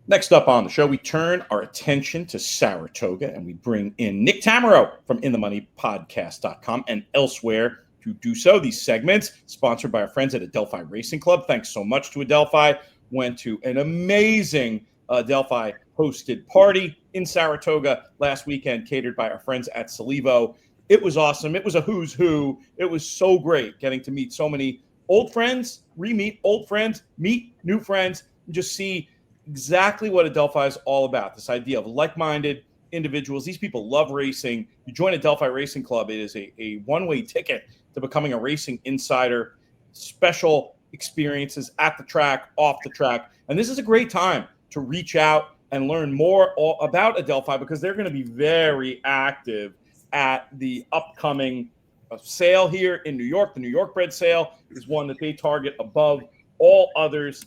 Next up on the show, we turn our attention to Saratoga and we bring in Nick Tammaro from InTheMoneyPodcast.com and elsewhere to do so. These segments sponsored by our friends at Adelphi Racing Club. Thanks so much to Adelphi. Went to an amazing Adelphi hosted party in Saratoga last weekend, catered by our friends at Solivo. It was awesome. It was a who's who. It was so great getting to meet so many old friends, re-meet old friends, meet new friends, and just see exactly what Adelphi is all about. This idea of like-minded individuals. These people love racing. You join Adelphi Racing Club. It is a one-way ticket to becoming a racing insider. Special experiences at the track, off the track. And this is a great time to reach out and learn more about Adelphi because they're going to be very active at the upcoming sale here in New York. The New York bred sale is one that they target above all others.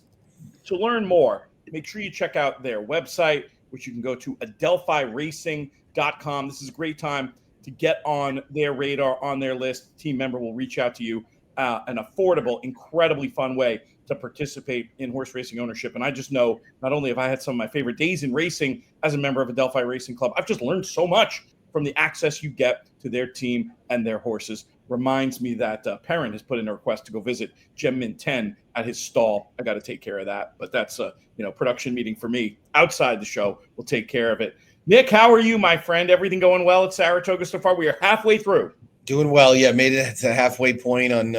To learn more, make sure you check out their website, which you can go to adelphiracing.com. This is a great time to get on their radar, on their list. Team member will reach out to you. An affordable, incredibly fun way to participate in horse racing ownership. And I just know not only have I had some of my favorite days in racing as a member of Adelphi Racing Club, I've just learned so much from the access you get to their team and their horses. Reminds me that Perrin has put in a request to go visit Gem Mint 10 at his stall. I got to take care of that, but that's a production meeting for me outside the show. We'll take care of it. Nick, how are you, my friend? Everything going well at Saratoga so far? We are halfway through. Doing well. Yeah, made it to halfway point on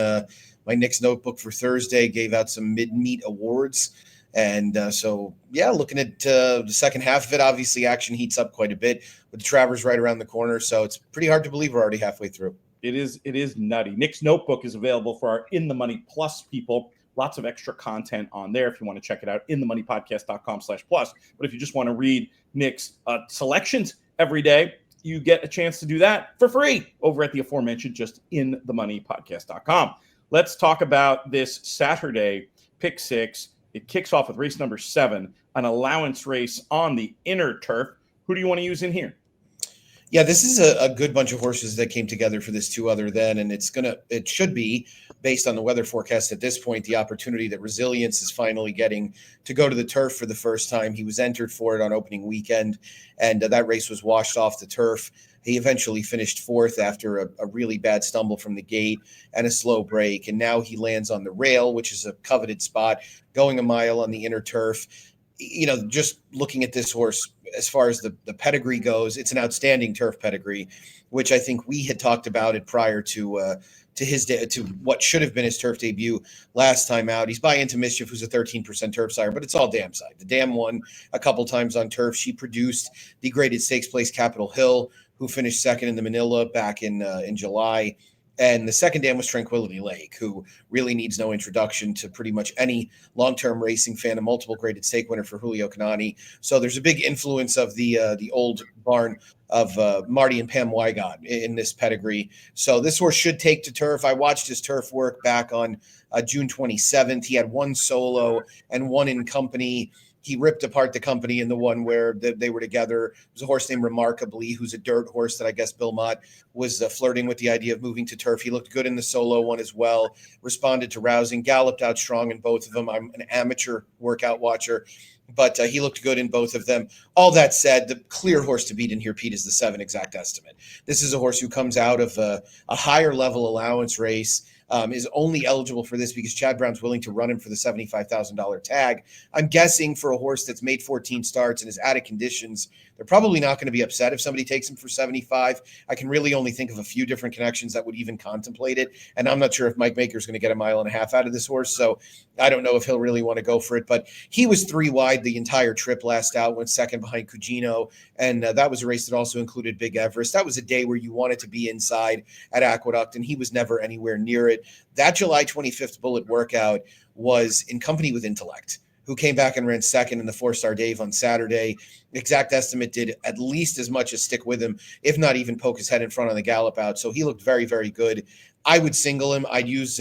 my Nick's notebook for Thursday. Gave out some mid-meet awards. And so, looking at the second half of it, obviously action heats up quite a bit with the Travers right around the corner. So it's pretty hard to believe we're already halfway through. It is nutty. Nick's notebook is available for our In the Money Plus people. Lots of extra content on there if you want to check it out, inthemoneypodcast.com/plus. But if you just want to read Nick's selections every day, you get a chance to do that for free over at the aforementioned just inthemoneypodcast.com. Let's talk about this Saturday pick six. It kicks off with race number 7, an allowance race on the inner turf. Who do you want to use in here? Yeah, this is a good bunch of horses that came together for this 2 other than, and it should be, based on the weather forecast at this point, the opportunity that Resilience is finally getting to go to the turf for the first time. He was entered for it on opening weekend, and that race was washed off the turf. He eventually finished 4th after a really bad stumble from the gate and a slow break, and now he lands on the rail, which is a coveted spot, going a mile on the inner turf. Just looking at this horse, as far as the pedigree goes, it's an outstanding turf pedigree, which I think we had talked about it prior to what should have been his turf debut last time out. He's by Into Mischief, who's a 13% turf sire, but it's all dam side. The dam won a couple times on turf. She produced the graded stakes place Capitol Hill, who finished second in the Manila back in July. And the second dam was Tranquility Lake, who really needs no introduction to pretty much any long-term racing fan, a multiple graded stake winner for Julio Canani. So there's a big influence of the old barn of Marty and Pam Wygott in this pedigree. So this horse should take to turf. I watched his turf work back on June 27th. He had 1 solo and 1 in company. He ripped apart the company in the one where they were together. It was a horse named Remarkably, who's a dirt horse that I guess Bill Mott was flirting with the idea of moving to turf. He looked good in the solo one as well, responded to rousing, galloped out strong in both of them. I'm an amateur workout watcher, but he looked good in both of them. All that said, the clear horse to beat in here, Pete, is the 7 exact estimate. This is a horse who comes out of a higher level allowance race. Is only eligible for this because Chad Brown's willing to run him for the $75,000 tag. I'm guessing for a horse that's made 14 starts and is out of conditions, they're probably not going to be upset if somebody takes him for 75. I can really only think of a few different connections that would even contemplate it. And I'm not sure if Mike Maker's going to get 1.5 miles out of this horse. So I don't know if he'll really want to go for it, but he was 3 wide the entire trip last out, went second behind Cugino. And that was a race that also included Big Everest. That was a day where you wanted to be inside at Aqueduct, and he was never anywhere near it. That July 25th Bullet workout was in company with Intellect, who came back and ran second in the 4-star Dave on Saturday. Exact estimate did at least as much as stick with him, if not even poke his head in front on the gallop out. So he looked very, very good. I would single him. I'd use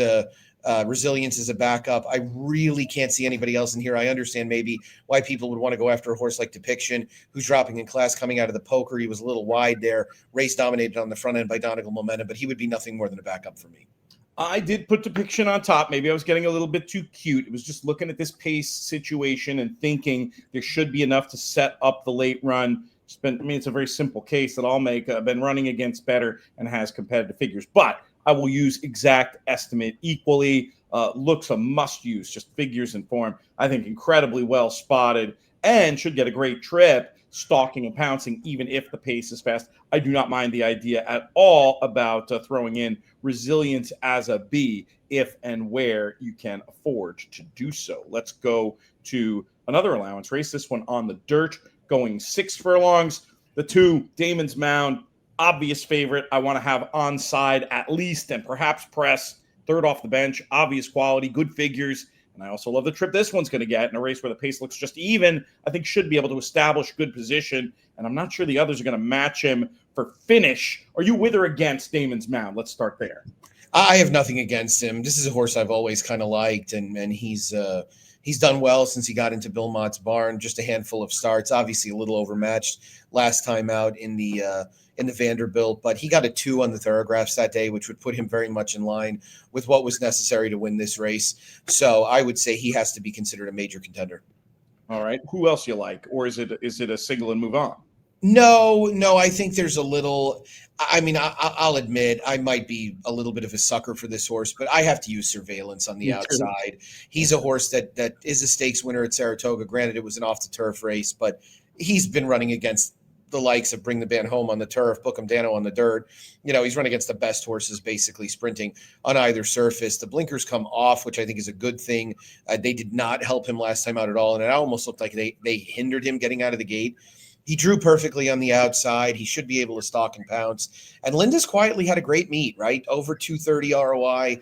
Resilience as a backup. I really can't see anybody else in here. I understand maybe why people would want to go after a horse like Depiction, who's dropping in class coming out of the poker. He was a little wide there, race dominated on the front end by Donegal Momentum, but he would be nothing more than a backup for me. I did put depiction on top. Maybe I was getting a little bit too cute. It was just looking at this pace situation and thinking there should be enough to set up the late run. It's a very simple case that I'll make. I've been running against better and has competitive figures, but I will use exact estimate equally. Looks a must use, just figures and form. I think incredibly well spotted and should get a great trip, stalking and pouncing, even if the pace is fast. I do not mind the idea at all about throwing in resilience as a B if and where you can afford to do so. Let's go to another allowance race, this one on the dirt, going 6 furlongs. The 2, Damon's Mound, obvious favorite. I want to have on side at least and perhaps press. Third off the bench, obvious quality, good figures. And I also love the trip this one's going to get in a race where the pace looks just even. I think should be able to establish good position. And I'm not sure the others are going to match him for finish. Are you with or against Damon's Mound? Let's start there. I have nothing against him. This is a horse I've always kind of liked, and he's done well since he got into Bill Mott's barn. Just a handful of starts, obviously a little overmatched last time out in the Vanderbilt, but he got a 2 on the Thoroughgraphs that day, which would put him very much in line with what was necessary to win this race. So I would say he has to be considered a major contender. All right. Who else you like, or is it a single and move on? No, I think there's a little. I mean, I'll admit I might be a little bit of a sucker for this horse, but I have to use Surveillance on the outside. He's a horse that is a stakes winner at Saratoga. Granted, it was an off the turf race, but he's been running against the likes of Bring the Band Home on the turf, Book 'em Dano on the dirt. He's run against the best horses, basically sprinting on either surface. The blinkers come off, which I think is a good thing. They did not help him last time out at all, and it almost looked like they hindered him getting out of the gate. He drew perfectly on the outside. He should be able to stalk and pounce. And Linda's quietly had a great meet, right? Over 230 ROI,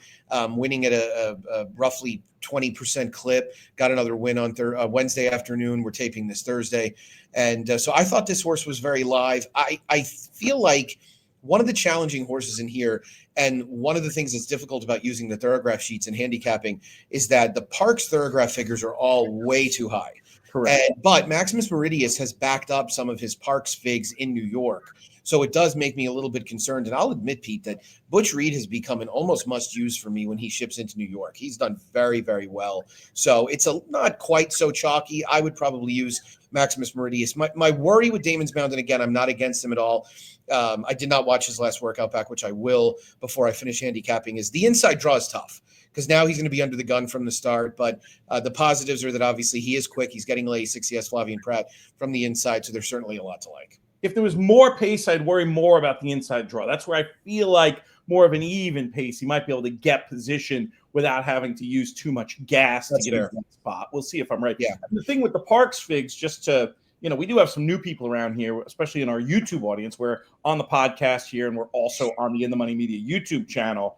winning at a roughly 20% clip. Got another win on Wednesday afternoon. We're taping this Thursday. And so I thought this horse was very live. I feel like one of the challenging horses in here, and one of the things that's difficult about using the Thoroughgraph sheets and handicapping, is that the Parks Thoroughgraph figures are all way too high. Correct. But Maximus Meridius has backed up some of his Parks figs in New York. So it does make me a little bit concerned. And I'll admit, Pete, that Butch Reed has become an almost must-use for me when he ships into New York. He's done very, very well. So it's not quite so chalky. I would probably use Maximus Meridius. My worry with Damon's Mound, and again, I'm not against him at all. I did not watch his last workout back, which I will before I finish handicapping, is the inside draw is tough, because now he's going to be under the gun from the start. But the positives are that obviously he is quick. He's getting Lasix. He has Flavian Pratt from the inside. So there's certainly a lot to like. If there was more pace, I'd worry more about the inside draw. That's where I feel like more of an even pace. He might be able to get position without having to use too much gas to get into that spot. We'll see if I'm right. Yeah. And the thing with the Parks figs, just to, we do have some new people around here, especially in our YouTube audience. We're on the podcast here, and we're also on the In the Money Media YouTube channel.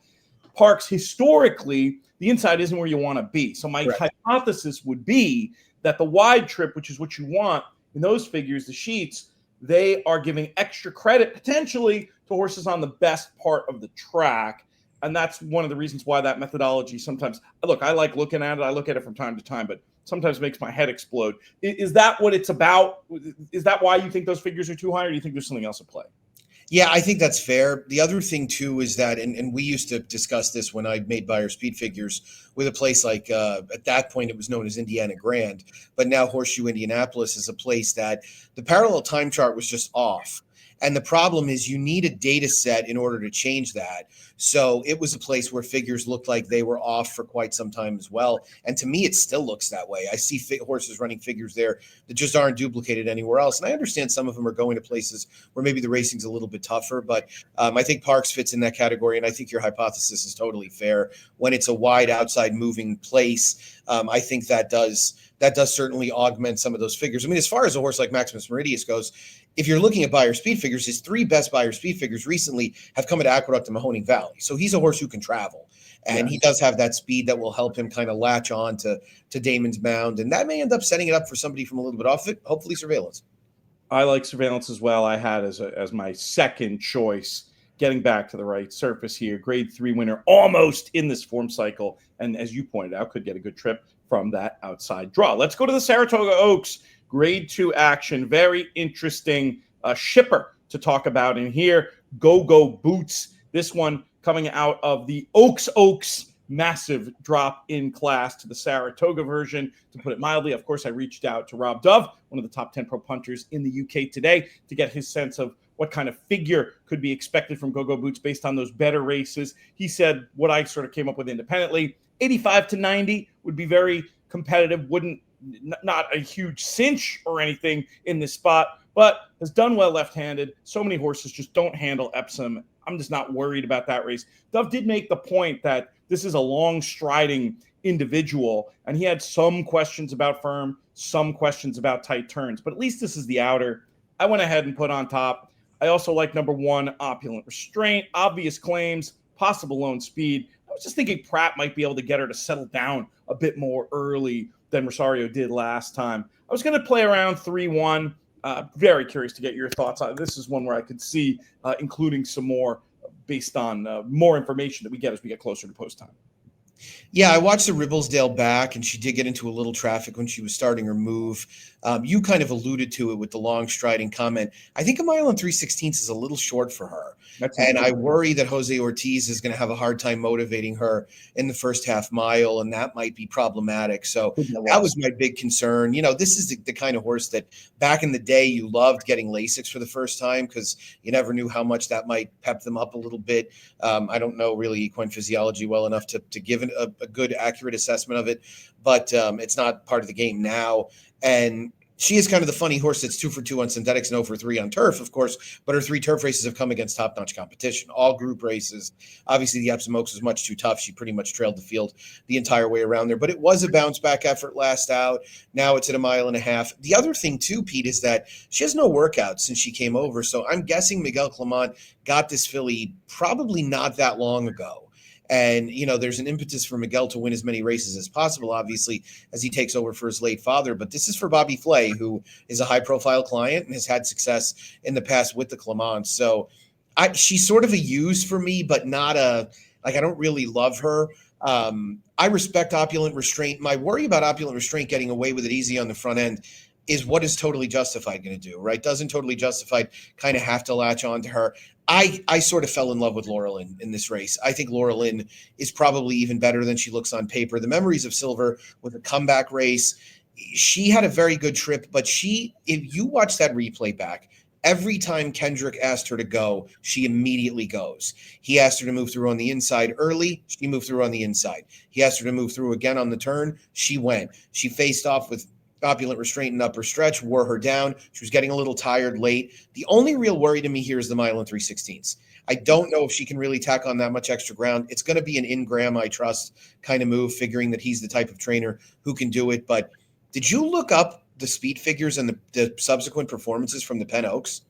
Parks, historically, the inside isn't where you want to be. So my hypothesis would be that the wide trip, which is what you want in those figures, the sheets, they are giving extra credit potentially to horses on the best part of the track. And that's one of the reasons why that methodology sometimes, look, I like looking at it. I look at it from time to time, but sometimes makes my head explode. Is that what it's about? Is that why you think those figures are too high, or do you think there's something else at play? Yeah, I think that's fair. The other thing, too, is that, and we used to discuss this when I made Buyer Speed figures with a place like, at that point, it was known as Indiana Grand, but now Horseshoe Indianapolis is a place that the parallel time chart was just off. And the problem is you need a data set in order to change that. So it was a place where figures looked like they were off for quite some time as well. And to me, it still looks that way. I see horses running figures there that just aren't duplicated anywhere else. And I understand some of them are going to places where maybe the racing's a little bit tougher, but I think Parks fits in that category. And I think your hypothesis is totally fair. When it's a wide outside moving place, I think that does certainly augment some of those figures. I mean, as far as a horse like Maximus Meridius goes, if you're looking at Buyer Speed figures, his 3 best Buyer Speed figures recently have come at Aqueduct and Mahoning Valley. So he's a horse who can travel. And he does have that speed that will help him kind of latch on to Damon's Mound. And that may end up setting it up for somebody from a little bit off it, hopefully Surveillance. I like Surveillance as well. I had as my second choice, getting back to the right surface here. Grade 3 winner almost in this form cycle. And as you pointed out, could get a good trip from that outside draw. Let's go to the Saratoga Oaks. Grade 2 action. Very interesting shipper to talk about in here. Go Boots. This one coming out of the Oaks massive drop in class to the Saratoga version, to put it mildly. Of course, I reached out to Rob Dove, one of the top 10 pro punters in the UK today, to get his sense of what kind of figure could be expected from Go-Go Boots based on those better races. He said what I sort of came up with independently, 85 to 90 would be very competitive, not a huge cinch or anything in this spot, but has done well left-handed. So many horses just don't handle Epsom. I'm just not worried about that race. Dove did make the point that this is a long striding individual, and he had some questions about firm, some questions about tight turns, but at least this is the outer. I went ahead and put on top. I also like number 1, Opulent Restraint, obvious claims, possible lone speed. I was just thinking Pratt might be able to get her to settle down a bit more early than Rosario did last time. I was going to play around 3-1. Very curious to get your thoughts on it. This is one where I could see including some more based on more information that we get as we get closer to post time. Yeah, I watched the Ribblesdale back, and she did get into a little traffic when she was starting her move. You kind of alluded to it with the long striding comment. I think 1 mile and 3/16 is a little short for her. And I worry that Jose Ortiz is going to have a hard time motivating her in the first half mile, and that might be problematic. So that was my big concern. You know, this is the kind of horse that back in the day you loved getting Lasix for the first time because you never knew how much that might pep them up a little bit. I don't know really equine physiology well enough to give a good, accurate assessment of it, but it's not part of the game now. And she is kind of the funny horse that's 2 for 2 on synthetics and 0 for 3 on turf, of course, but her 3 turf races have come against top-notch competition, all group races. Obviously, the Epsom Oaks was much too tough. She pretty much trailed the field the entire way around there, but it was a bounce-back effort last out. Now it's at 1.5 miles. The other thing, too, Pete, is that she has no workout since she came over, so I'm guessing Miguel Clement got this filly probably not that long ago. And, you know, there's an impetus for Miguel to win as many races as possible, obviously, as he takes over for his late father. But this is for Bobby Flay, who is a high-profile client and has had success in the past with the Clements. So she's sort of a use for me, but not I don't really love her. I respect Opulent Restraint. My worry about Opulent Restraint getting away with it easy on the front end is what is Totally Justified going to do, right? Doesn't Totally Justified kind of have to latch on to her? I sort of fell in love with Laura Lynn in this race. I think Laura Lynn is probably even better than she looks on paper. The Memories of Silver with a comeback race, she had a very good trip, but if you watch that replay back, every time Kendrick asked her to go, she immediately goes. He asked her to move through on the inside early. She moved through on the inside. He asked her to move through again on the turn. She went. She faced off with Opulent Restraint and upper stretch, wore her down. She was getting a little tired late. The only real worry to me here is the 1 mile and 3/16. I don't know if she can really tack on that much extra ground. It's going to be an in Graham I trust kind of move, figuring that he's the type of trainer who can do it. But did you look up the speed figures and the subsequent performances from the Penn Oaks?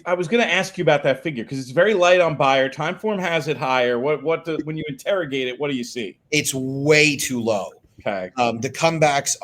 I was going to ask you about that figure because it's very light on Beyer. Timeform has it higher. When you interrogate it, what do you see? It's way too low. Okay. The comebacks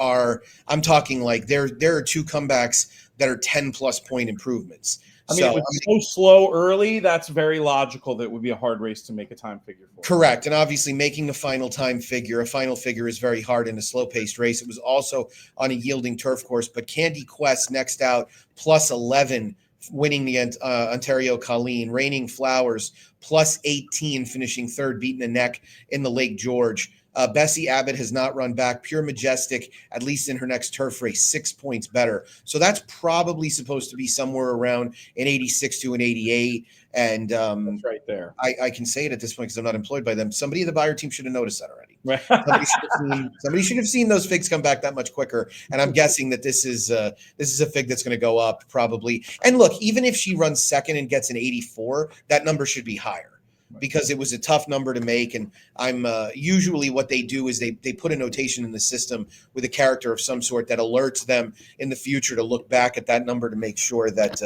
I'm talking like there are 2 comebacks that are 10+ point improvements. I mean, it was so slow early. That's very logical. That would be a hard race to make a time figure for. Correct. And obviously making a final figure is very hard in a slow paced race. It was also on a yielding turf course, but Candy Quest next out +11, winning the Ontario Colleen, Raining Flowers +18, finishing 3rd, beating a neck in the Lake George. Bessie Abbott has not run back. Pure Majestic, at least in her next turf race, 6 points better. So that's probably supposed to be somewhere around an 86 to an 88. And that's right there. I can say it at this point because I'm not employed by them. Somebody in the Beyer team should have noticed that already. Right. Somebody should have seen those figs come back that much quicker. And I'm guessing that this is a fig that's going to go up probably. And look, even if she runs second and gets an 84, that number should be higher, because it was a tough number to make. And I'm usually what they do is they put a notation in the system with a character of some sort that alerts them in the future to look back at that number to make sure that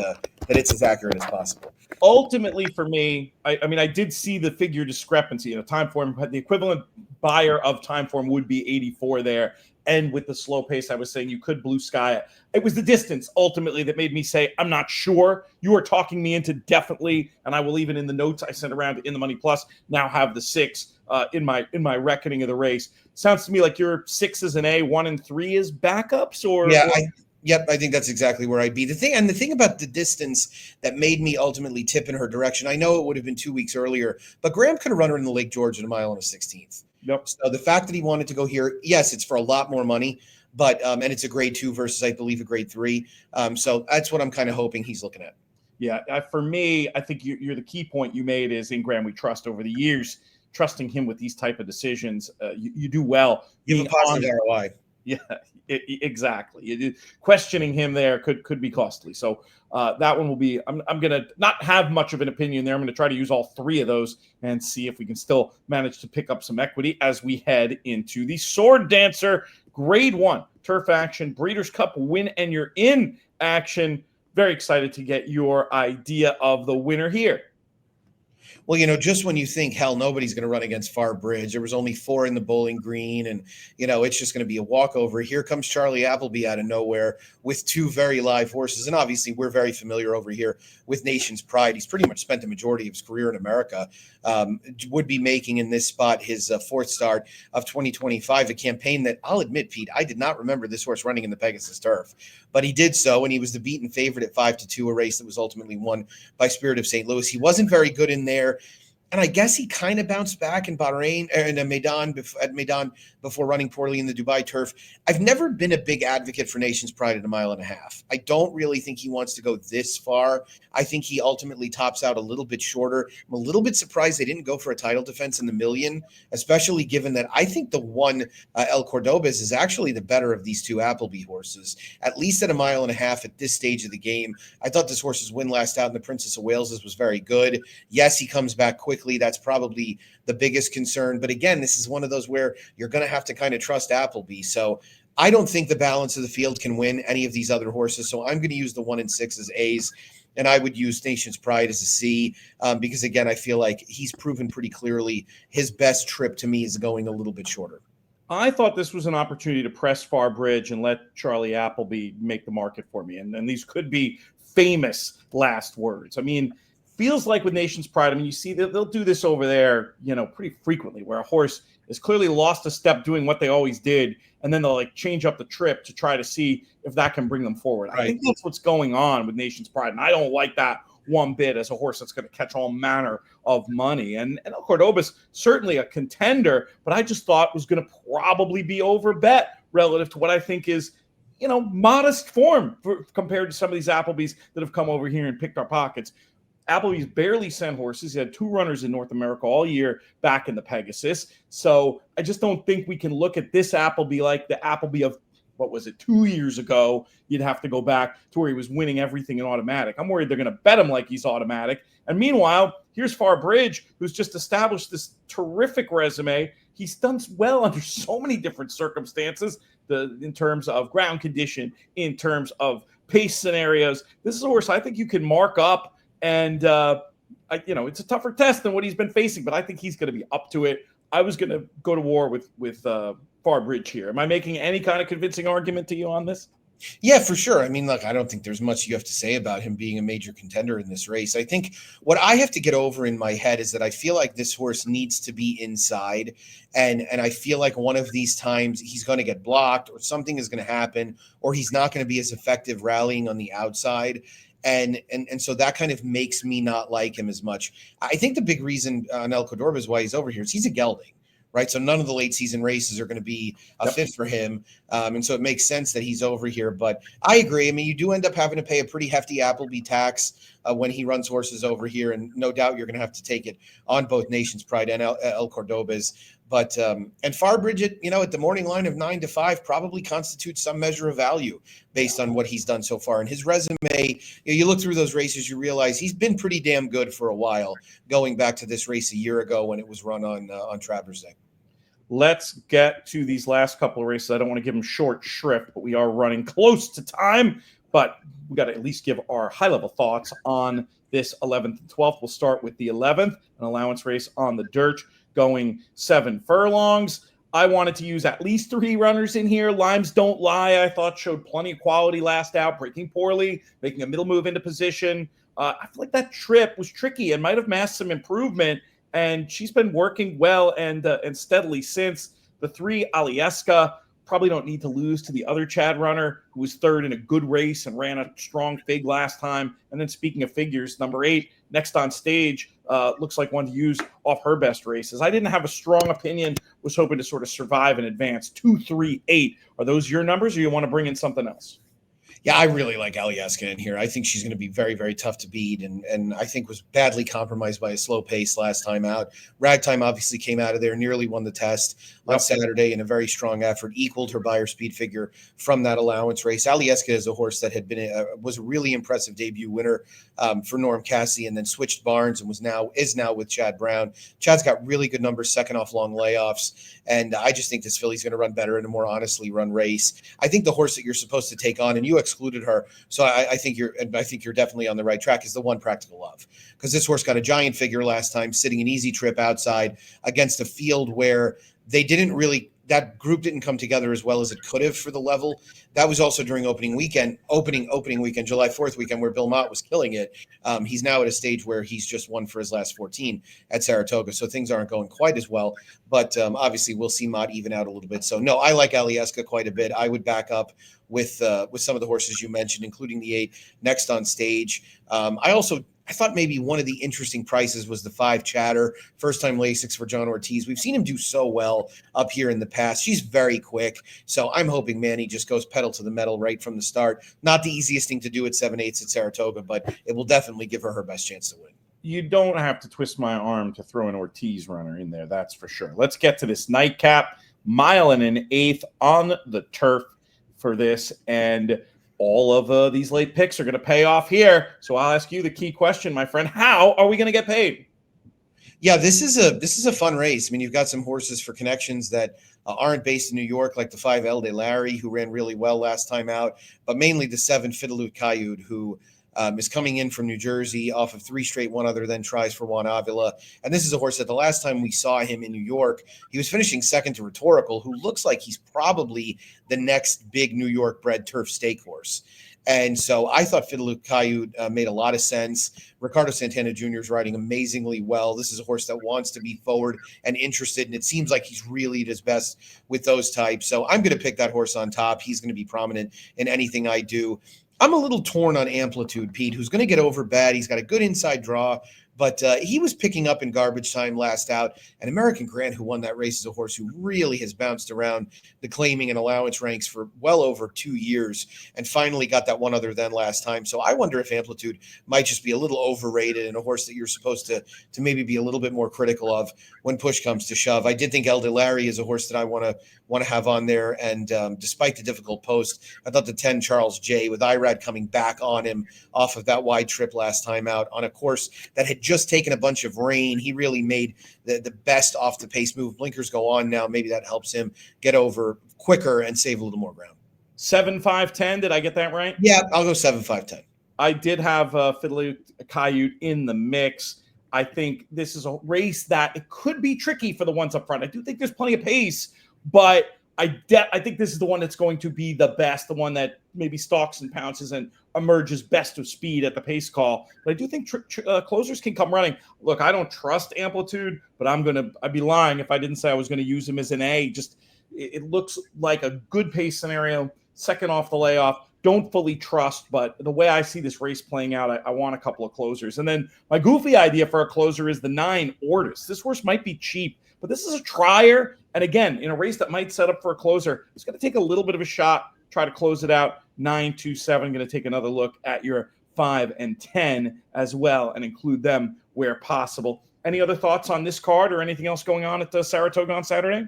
it's as accurate as possible. Ultimately, for me, I mean, I did see the figure discrepancy. Timeform had the equivalent Beyer of Timeform would be 84 there. And with the slow pace, I was saying you could blue sky it. It was the distance ultimately that made me say, I'm not sure. You are talking me into definitely, and I will even in the notes I sent around In the Money Plus now have the 6 in my reckoning of the race. Sounds to me like your 6 is an A, 1 and 3 is backups, or yeah. Yep, I think that's exactly where I'd be. The thing about the distance that made me ultimately tip in her direction, I know it would have been 2 weeks earlier, but Graham could have run her in the Lake George at a mile and a 16th. Yep. So the fact that he wanted to go here, yes, it's for a lot more money, but and it's a grade 2 versus I believe a grade 3. So that's what I'm kind of hoping he's looking at. Yeah, for me, I think you're the key point you made is in Graham we trust over the years, trusting him with these type of decisions. You do well. Give a positive ROI. Yeah, exactly. Questioning him there could be costly. So that one will be. I'm going to not have much of an opinion there. I'm going to try to use all three of those and see if we can still manage to pick up some equity as we head into the Sword Dancer Grade 1 Turf Action Breeders' Cup Win and You're In action. Very excited to get your idea of the winner here. Well, just when you think, hell, nobody's going to run against Far Bridge. There was only 4 in the Bowling Green, and, it's just going to be a walkover. Here comes Charlie Appleby out of nowhere with 2 very live horses. And obviously, we're very familiar over here with Nation's Pride. He's pretty much spent the majority of his career in America. Would be making in this spot his 4th start of 2025, a campaign that I'll admit, Pete, I did not remember this horse running in the Pegasus Turf. But he did so, and he was the beaten favorite at 5-2, a race that was ultimately won by Spirit of St. Louis. He wasn't very good in there. And I guess he kind of bounced back in Bahrain and at Maidan before running poorly in the Dubai Turf. I've never been a big advocate for Nation's Pride at a mile and a half. I don't really think he wants to go this far. I think he ultimately tops out a little bit shorter. I'm a little bit surprised they didn't go for a title defense in the million, especially given that I think the one El Cordobes is actually the better of these 2 Appleby horses, at least at a mile and a half at this stage of the game. I thought this horse's win last out in the Princess of Wales's was very good. Yes, he comes back quickly. That's probably the biggest concern. But again, this is one of those where you're going to have to kind of trust Appleby. So I don't think the balance of the field can win any of these other horses. So I'm going to use the 1 and 6 as A's. And I would use Nation's Pride as a C because, again, I feel like he's proven pretty clearly his best trip to me is going a little bit shorter. I thought this was an opportunity to press Far Bridge and let Charlie Appleby make the market for me. And these could be famous last words. I mean, feels like with Nation's Pride, you see they'll do this over there, pretty frequently, where a horse has clearly lost a step doing what they always did, and then they'll change up the trip to try to see if that can bring them forward. Right. I think that's what's going on with Nation's Pride, and I don't like that one bit as a horse that's going to catch all manner of money. And El Cordobes, certainly a contender, but I just thought was going to probably be overbet relative to what I think is modest form compared to some of these Applebys that have come over here and picked our pockets. Appleby's barely sent horses. He had 2 runners in North America all year back in the Pegasus. So I just don't think we can look at this Appleby like the Appleby of, 2 years ago. You'd have to go back to where he was winning everything in automatic. I'm worried they're going to bet him like he's automatic. And meanwhile, here's Far Bridge, who's just established this terrific resume. He's done well under so many different circumstances, in terms of ground condition, in terms of pace scenarios. This is a horse I think you can mark up. And, it's a tougher test than what he's been facing, but I think he's going to be up to it. I was going to go to war with Far Bridge here. Am I making any kind of convincing argument to you on this? Yeah, for sure. Look, I don't think there's much you have to say about him being a major contender in this race. I think what I have to get over in my head is that I feel like this horse needs to be inside. And I feel like one of these times he's going to get blocked or something is going to happen, or he's not going to be as effective rallying on the outside. And so that kind of makes me not like him as much. I think the big reason on El Cordobes why he's over here is he's a gelding, right? So none of the late season races are going to be a fit for him. And so it makes sense that he's over here. But I agree. You do end up having to pay a pretty hefty Appleby tax when he runs horses over here. And no doubt you're going to have to take it on both Nation's Pride and El Cordobes. But and Far Bridge at the morning line of 9-5 probably constitutes some measure of value based on what he's done so far. And his resume, you look through those races, you realize he's been pretty damn good for a while, going back to this race a year ago when it was run on Travers Day. Let's get to these last couple of races. I don't want to give them short shrift, but we are running close to time. But we got to at least give our high-level thoughts on this 11th and 12th. We'll start with the 11th, an allowance race on the dirt, going 7 furlongs. I wanted to use at least 3 runners in here. Limes Don't Lie, I thought, showed plenty of quality last out, breaking poorly, making a middle move into position. I feel like that trip was tricky and might have masked some improvement, and she's been working well and steadily since. The 3, Alieska, probably don't need to lose to the other Chad runner who was third in a good race and ran a strong fig last time. And then speaking of figures, number 8, Next on Stage, looks like one to use off her best races. I didn't have a strong opinion, was hoping to sort of survive and advance. 2, 3, 8. Are those your numbers, or you want to bring in something else? Yeah, I really like Alyeska in here. I think she's going to be very, very tough to beat, and I think was badly compromised by a slow pace last time out. Ragtime obviously came out of there, nearly won the test on Saturday in a very strong effort, equaled her Beyer speed figure from that allowance race. Alyeska is a horse that had been was a really impressive debut winner for Norm Cassie, and then switched barns and is now with Chad Brown. Chad's got really good numbers, second off long layoffs, and I just think this filly's going to run better in a more honestly run race. I think the horse that you're supposed to take on, and you excluded her, so I think you're definitely on the right track, is the One Practical Love, because this horse got a giant figure last time, sitting an easy trip outside against a field where that group didn't come together as well as it could have for the level. That was also during opening weekend, July 4th weekend, where Bill Mott was killing it. He's now at a stage where he's just won for his last 14 at Saratoga, so things aren't going quite as well. But obviously, we'll see Mott even out a little bit. So no, I like Alyeska quite a bit. I would back up with some of the horses you mentioned, including the 8 Next on Stage. I thought maybe one of the interesting prices was the 5 Chatter, first-time Lasix for John Ortiz. We've seen him do so well up here in the past. She's very quick, so I'm hoping Manny just goes pedal to the metal right from the start. Not the easiest thing to do at 7/8 at Saratoga, but it will definitely give her best chance to win. You don't have to twist my arm to throw an Ortiz runner in there, that's for sure. Let's get to this nightcap. 1 1/8 on the turf for this, and all of these late picks are going to pay off here. So I'll ask you the key question, my friend. How are we going to get paid? Yeah, this is a fun race. I mean, you've got some horses for connections that aren't based in New York, like the 5 El De Larry, who ran really well last time out, but mainly the 7 Fidelut Kayud, who is coming in from New Jersey off of 3 straight one other than tries for Juan Avila. And this is a horse that the last time we saw him in New York, he was finishing second to Rhetorical, who looks like he's probably the next big New York bred turf stake horse. And so I thought Fidelut Kayud made a lot of sense. Ricardo Santana Jr. is riding amazingly well. This is a horse that wants to be forward and interested, and it seems like he's really at his best with those types. So I'm going to pick that horse on top. He's going to be prominent in anything I do. I'm a little torn on Amplitude, Pete, who's going to get over bad. He's got a good inside draw, but he was picking up in garbage time last out. And American Grant, who won that race, is a horse who really has bounced around the claiming and allowance ranks for well over 2 years and finally got that one other than last time. So I wonder if Amplitude might just be a little overrated and a horse that you're supposed to maybe be a little bit more critical of when push comes to shove. I did think El De Larry is a horse that I want to have on there. And despite the difficult post, I thought the 10 Charles J, with Irad coming back on him off of that wide trip last time out on a course that had just taken a bunch of rain, he really made the best off the pace move. Blinkers go on now. Maybe that helps him get over quicker and save a little more ground. 7, 5, 10. Did I get that right? Yeah, I'll go 7, 5, 10. I did have Fidelut Kayud in the mix. I think this is a race that it could be tricky for the ones up front. I do think there's plenty of pace, but I think this is the one that's going to be the best, the one that maybe stalks and pounces and emerges best of speed at the pace call. But I do think closers can come running. Look, I don't trust Amplitude, but I'd be lying if I didn't say I was going to use him as an A. Just it looks like a good pace scenario, second off the layoff. Don't fully trust, but the way I see this race playing out, I want a couple of closers. And then my goofy idea for a closer is the 9 Ortis. This horse might be cheap, but this is a trier. And again, in a race that might set up for a closer, it's going to take a little bit of a shot, try to close it out. 9, 2, 7. Going to take another look at your 5 and 10 as well and include them where possible. Any other thoughts on this card or anything else going on at the Saratoga on Saturday?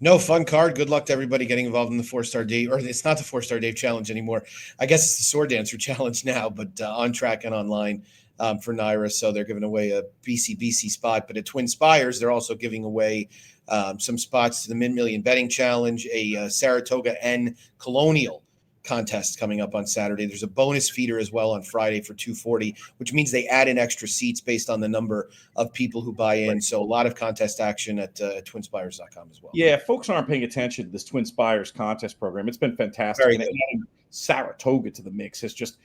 No, fun card. Good luck to everybody getting involved in the 4-Star Dave, or it's not the 4-Star Dave Challenge anymore. I guess it's the Sword Dancer Challenge now, but on track and online for Naira. So they're giving away a BC spot. But at Twin Spires, they're also giving away some spots to the Min Million Betting Challenge, a Saratoga N Colonial contest coming up on Saturday. There's a bonus feeder as well on Friday for $240, which means they add in extra seats based on the number of people who buy in. Right. So a lot of contest action at twinspires.com as well. Yeah, folks aren't paying attention to this Twin Spires contest program. It's been fantastic. Saratoga to the mix has just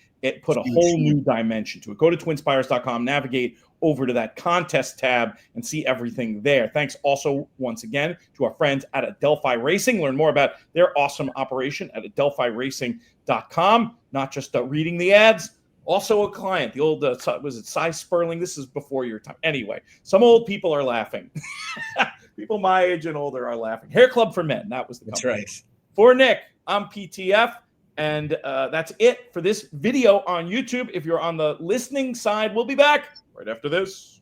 put a whole new dimension to it. Go to twinspires.com, navigate over to that contest tab and see everything there. Thanks also once again to our friends at Adelphi Racing. Learn more about their awesome operation at adelphiracing.com. Not just reading the ads, also a client. The old, was it Cy Sperling? This is before your time. Anyway, some old people are laughing. People my age and older are laughing. Hair Club for Men. That was the company. That's right. For Nick, I'm PTF. And that's it for this video on YouTube. If you're on the listening side, we'll be back right after this.